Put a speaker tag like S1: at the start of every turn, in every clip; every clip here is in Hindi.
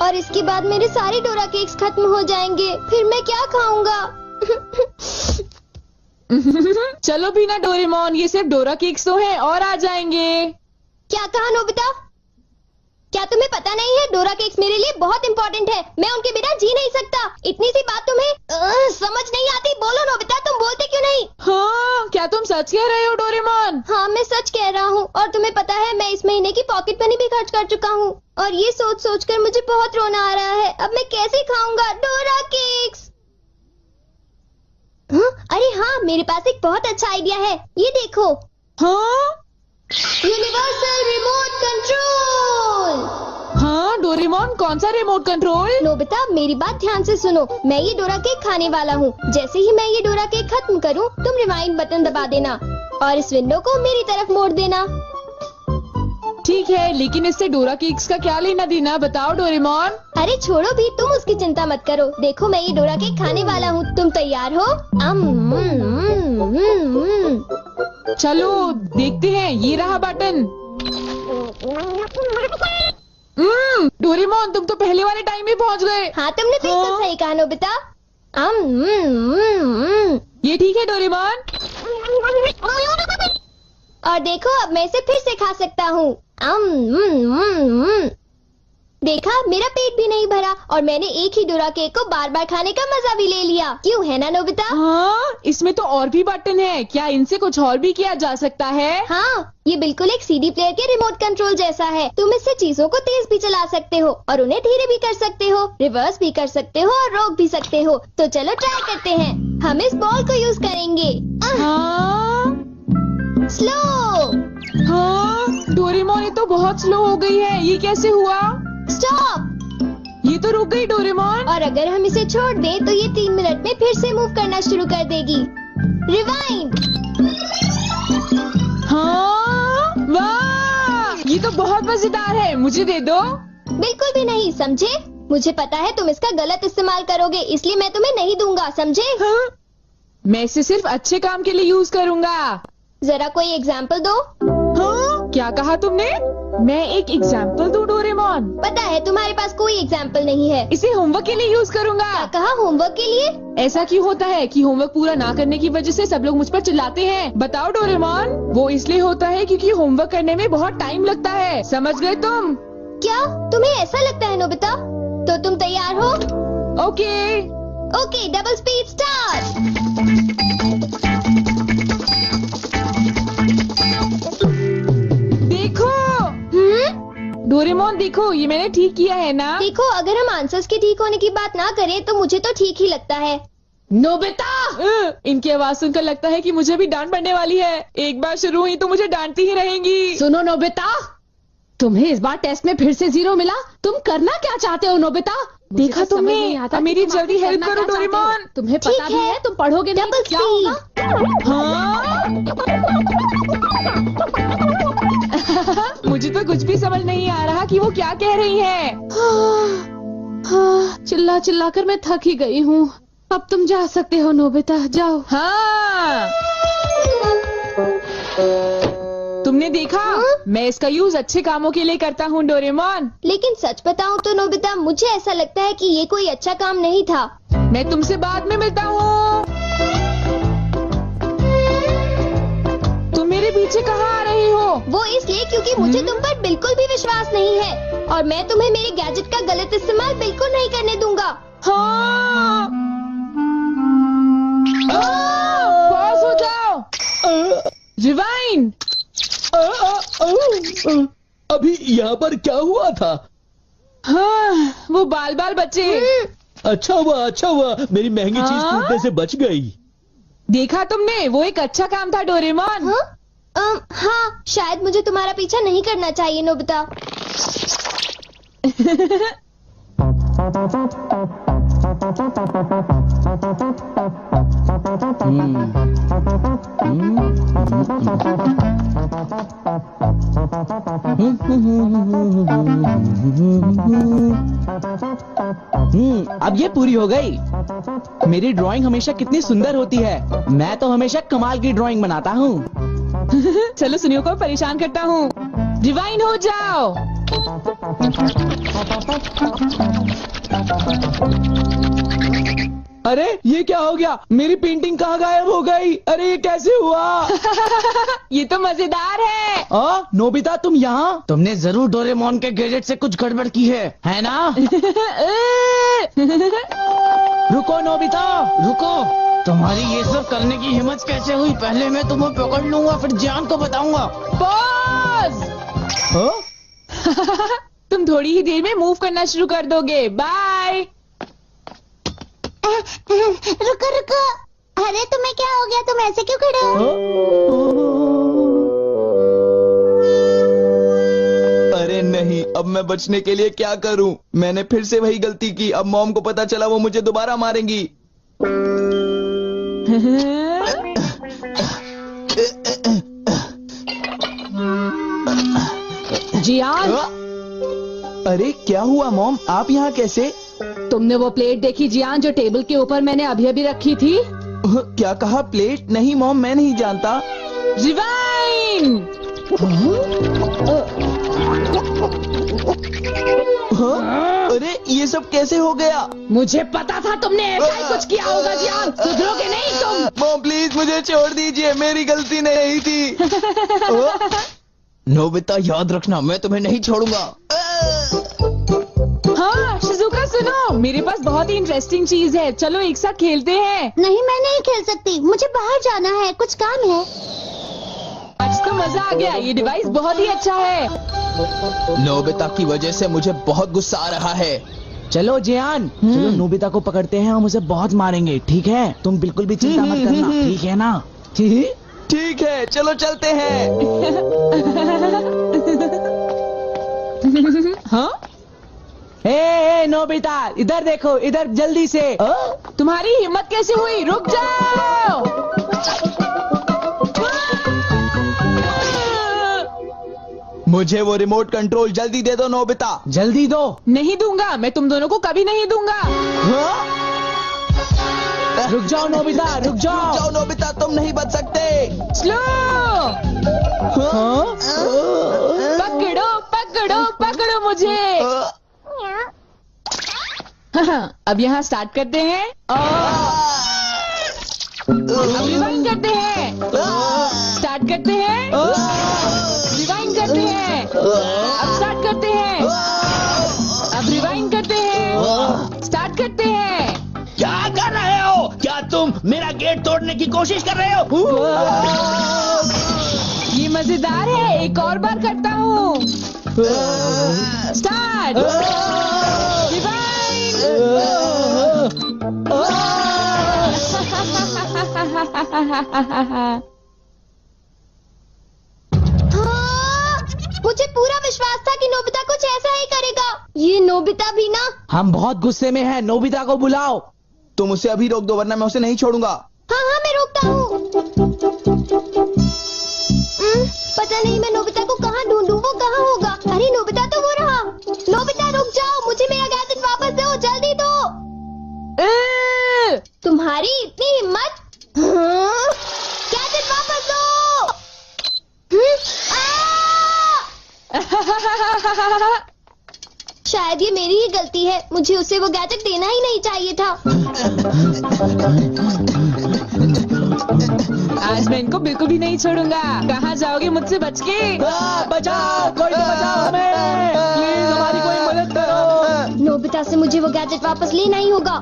S1: और इसके बाद मेरे सारे डोरा केक्स खत्म हो जाएंगे। फिर मैं क्या खाऊंगा?
S2: चलो भी ना डोरेमोन, ये सिर्फ डोरा केक्स तो हैं और आ जाएंगे।
S1: क्या कहा नोबिता? क्या तुम्हें पता नहीं है डोरा केक्स मेरे लिए बहुत इम्पोर्टेंट है। मैं उनके बिना जी नहीं सकता। इतनी सी बात तुम्हें समझ नहीं आती? बोलो नोबिता, तुम बोलते क्यों नहीं?
S2: हाँ, क्या तुम सच कह रहे हो डोरेमोन?
S1: हाँ, मैं सच कह रहा हूँ। और तुम्हें पता है मैं इस महीने की पॉकेट मनी भी खर्च कर चुका हूँ। और ये सोच सोच कर मुझे बहुत रोना आ रहा है। अब मैं कैसे खाऊंगा डोरा केक्स? अरे हाँ, मेरे पास एक बहुत अच्छा आइडिया है। ये देखो।
S2: हाँ,
S1: यूनिवर्सल रिमोट कंट्रोल।
S2: हाँ डोरेमोन, कौन सा रिमोट कंट्रोल?
S1: नोबिता, मेरी बात ध्यान से सुनो। मैं ये डोरा केक खाने वाला हूँ। जैसे ही मैं ये डोरा केक खत्म करूँ, तुम रिवाइंड बटन दबा देना और इस विंडो को मेरी तरफ मोड़ देना।
S2: ठीक है, लेकिन इससे डोरा केक्स का क्या लेना देना, बताओ डोरेमोन।
S1: अरे छोड़ो भी, तुम उसकी चिंता मत करो। देखो, मैं ये डोरा केक खाने वाला हूँ। तुम तैयार हो?
S2: चलो देखते हैं, ये रहा बटन। डोरेमोन, तुम तो पहले वाले टाइम में पहुँच गए।
S1: हाँ, तुमने बिल्कुल सही कहा नोबिता।
S2: ये ठीक है डोरेमोन।
S1: और देखो, अब मैं इसे फिर से खा सकता हूँ। देखा, मेरा पेट भी नहीं भरा और मैंने एक ही डोरा केक को बार बार खाने का मजा भी ले लिया। क्यों, है ना नोबिता?
S2: हाँ, इसमें तो और भी बटन है। क्या इनसे कुछ और भी किया जा सकता है?
S1: हाँ, ये बिल्कुल एक सीडी प्लेयर के रिमोट कंट्रोल जैसा है। तुम इससे चीजों को तेज भी चला सकते हो और उन्हें धीरे भी कर सकते हो, रिवर्स भी कर सकते हो और रोक भी सकते हो। तो चलो ट्राई करते हैं। हम इस बॉल को यूज करेंगे। स्लो।
S2: हाँ डोरेमोन, ये तो बहुत स्लो हो गई है। ये कैसे हुआ?
S1: स्टॉप।
S2: ये तो रुक गई डोरेमोन।
S1: और अगर हम इसे छोड़ दें तो ये 3 मिनट में फिर से मूव करना शुरू कर देगी। रिवाइंड।
S2: हाँ, वाह, ये तो बहुत मजेदार है। मुझे दे दो।
S1: बिल्कुल भी नहीं, समझे? मुझे पता है तुम इसका गलत इस्तेमाल करोगे, इसलिए मैं तुम्हें नहीं दूंगा, समझे?
S2: हाँ? मैं इसे सिर्फ अच्छे काम के लिए यूज करूँगा।
S1: जरा कोई एग्जाम्पल दो।
S2: हाँ? क्या कहा तुमने? मैं एक एग्जाम्पल दूं डोरेमोन?
S1: पता है तुम्हारे पास कोई एग्जाम्पल नहीं है।
S2: इसे होमवर्क के लिए यूज करूँगा।
S1: क्या कहा, होमवर्क के लिए?
S2: ऐसा क्यों होता है कि होमवर्क पूरा ना करने की वजह से सब लोग मुझ पर चिल्लाते हैं? बताओ डोरेमोन। वो इसलिए होता है क्योंकि होमवर्क करने में बहुत टाइम लगता है। समझ गए तुम?
S1: क्या तुम्हें ऐसा लगता है नोबिता? तो तुम तैयार हो?
S2: Okay.
S1: Okay, double speed start.
S2: Doraemon देखो, ये मैंने ठीक किया है ना?
S1: देखो, अगर हम आंसर्स के ठीक होने की बात ना करें तो मुझे तो ठीक ही लगता है।
S2: नोबिता! इनकी आवाज सुनकर लगता है कि मुझे भी डांट पड़ने वाली है। एक बार शुरू हुई तो मुझे डांटती ही रहेंगी।
S3: सुनो नोबिता, तुम्हें इस बार टेस्ट में फिर से 0 मिला। तुम करना क्या चाहते हो नोबिता?
S2: देखा तुमने? मेरी जल्दी हेल्प करो डोरेमोन।
S3: तुम्हें पता भी है तुम पढ़ोगे नहीं तो क्या होगा?
S2: हाँ? मुझे तो कुछ भी समझ नहीं आ रहा कि वो क्या कह रही है।
S3: चिल्ला चिल्ला कर मैं थक ही गई हूँ। अब तुम जा सकते हो नोबिता, जाओ।
S2: हाँ, तुमने देखा? मैं इसका यूज अच्छे कामों के लिए करता हूँ डोरेमोन।
S1: लेकिन सच बताऊँ तो नोबिता, मुझे ऐसा लगता है कि ये कोई अच्छा काम नहीं था।
S2: मैं तुमसे बाद में मिलता हूँ। तुम मेरे पीछे कहाँ आ रही हो?
S1: वो इसलिए क्योंकि मुझे तुम पर बिल्कुल भी विश्वास नहीं है और मैं तुम्हें मेरे गैजेट का गलत इस्तेमाल बिल्कुल नहीं करने दूंगा।
S2: हाँ। पास हो जाओ। रिवाइंड।
S4: अभी यहाँ पर क्या हुआ था?
S2: हाँ, वो बाल बाल बचे।
S4: अच्छा हुआ, मेरी महंगी चीज टूटने से बच गई।
S2: देखा तुमने? वो एक अच्छा काम था डोरेमोन।
S1: हाँ, शायद मुझे तुम्हारा पीछा नहीं करना चाहिए नोबिता।
S4: अब ये पूरी हो गई। मेरी ड्राइंग हमेशा कितनी सुंदर होती है। मैं तो हमेशा कमाल की ड्राइंग बनाता हूँ।
S2: चलो सुनियो को परेशान करता हूँ। रिवाइंड हो जाओ।
S4: अरे ये क्या हो गया? मेरी पेंटिंग कहाँ गायब हो गई? अरे ये कैसे हुआ?
S2: ये तो मजेदार है।
S4: नोबिता तुम यहाँ? तुमने जरूर डोरेमोन के गैजेट से कुछ गड़बड़ की है ना? रुको नोबिता, रुको। तुम्हारी ये सब करने की हिम्मत कैसे हुई? पहले मैं तुम्हें पकड़ लूंगा, फिर जान को बताऊंगा।
S2: पॉज। तुम थोड़ी ही देर में मूव करना शुरू कर दोगे। बाय।
S1: रुको रुको, अरे तुम्हें क्या हो गया? तुम ऐसे क्यों खड़े हो?
S5: अरे नहीं, अब मैं बचने के लिए क्या करूं? मैंने फिर से वही गलती की। अब मॉम को पता चला, वो मुझे दोबारा मारेंगी।
S3: जियान,
S5: अरे क्या हुआ मॉम? आप यहाँ कैसे?
S3: तुमने वो प्लेट देखी जियान जो टेबल के ऊपर मैंने अभी रखी थी?
S5: क्या कहा? प्लेट? नहीं मॉम, मैं नहीं जानता।
S2: रिवाइंड।
S5: अरे ये सब कैसे हो गया?
S3: मुझे पता था तुमने ऐसा ही कुछ किया होगा जियान। सुधरोगे नहीं तुम।
S5: मॉम प्लीज मुझे छोड़ दीजिए, मेरी गलती नहीं थी। नोबिता याद रखना, मैं तुम्हें नहीं छोड़ूंगा।
S2: हाँ शिजुका सुनो, मेरे पास बहुत ही इंटरेस्टिंग चीज है। चलो एक साथ खेलते हैं।
S1: नहीं, मैं नहीं खेल सकती, मुझे बाहर जाना है, कुछ काम है।
S2: आज तो मजा आ गया, ये डिवाइस बहुत ही अच्छा है।
S5: नोबिता की वजह से मुझे बहुत गुस्सा आ रहा है।
S4: चलो जियान, चलो नोबिता को पकड़ते हैं, हम उसे बहुत मारेंगे। ठीक है? तुम बिल्कुल भी चिंता मत करना, ठीक है ना?
S5: ठीक है, चलो चलते हैं।
S2: हाँ?
S4: ए नोबिता, इधर देखो, इधर जल्दी से।
S2: तुम्हारी हिम्मत कैसे हुई? रुक जाओ।
S5: मुझे वो रिमोट कंट्रोल जल्दी दे दो नोबिता।
S4: जल्दी दो।
S2: नहीं दूंगा, मैं तुम दोनों को कभी नहीं दूंगा।
S4: रुक जाओ नोबिता, रुक जाओ।
S5: जाओ नोबिता, तुम नहीं बच सकते।
S2: स्लो। पकड़ो पकड़ो पकड़ो मुझे। अब यहाँ स्टार्ट करते हैं। अब रिवाइंड करते हैं। स्टार्ट करते हैं। रिवाइंड करते हैं। अब स्टार्ट करते हैं। अब रिवाइंड करते हैं। स्टार्ट करते हैं।
S4: क्या कर रहे हो? क्या तुम मेरा गेट तोड़ने की कोशिश कर रहे हो?
S2: ये मजेदार है, एक और बार करता हूँ। स्टार्ट। रिवाइंड।
S1: मुझे पूरा विश्वास था कि नोबिता कुछ ऐसा ही करेगा। ये नोबिता भी ना।
S4: हम बहुत गुस्से में हैं, नोबिता को बुलाओ।
S5: तुम उसे अभी रोक दो, वरना मैं उसे नहीं छोड़ूंगा।
S1: हाँ हाँ, मैं रोकता हूँ। पता नहीं मैं नोबिता को कहाँ ढूंढूं, वो कहाँ होगा? अरे नोबिता तो वो रहा। नोबिता रुक जाओ, मुझे मेरा गैजेट वापस दो, जल्दी दो। तुम्हारी इतनी हिम्मत? गैजेट वापस दो। शायद ये मेरी ही गलती है, मुझे उसे वो गैजेट देना ही नहीं चाहिए था।
S2: आज मैं इनको बिल्कुल भी नहीं छोड़ूंगा। कहाँ जाओगे मुझसे बच के?
S4: बचाओ, कोई तो बचाओ हमें, प्लीज हमारी कोई मदद करो।
S1: नोबिता से मुझे वो गैजेट वापस लेना ही होगा।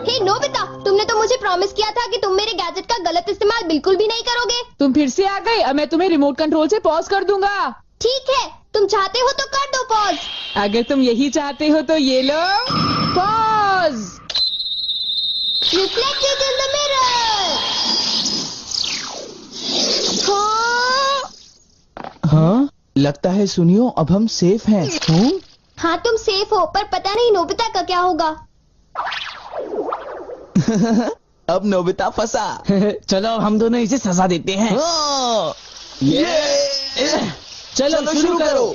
S1: हे नोबिता, तुमने तो मुझे प्रॉमिस किया था कि तुम मेरे गैजेट का गलत इस्तेमाल बिल्कुल भी नहीं करोगे।
S2: तुम फिर से आ गए। अब मैं तुम्हें रिमोट कंट्रोल से पॉज कर दूंगा।
S1: ठीक है, तुम चाहते हो तो कर दो पॉज।
S2: अगर तुम यही चाहते हो तो ये लो pause.
S1: Reflected in the mirror.
S5: हाँ, लगता है सुनियो, अब हम सेफ हैं।
S1: हाँ तुम सेफ हो, पर पता नहीं नोबिता का क्या होगा।
S5: अब नोबिता फंसा।
S4: चलो हम दोनों इसे सजा देते हैं।
S5: ये
S4: चलो शुरू करो।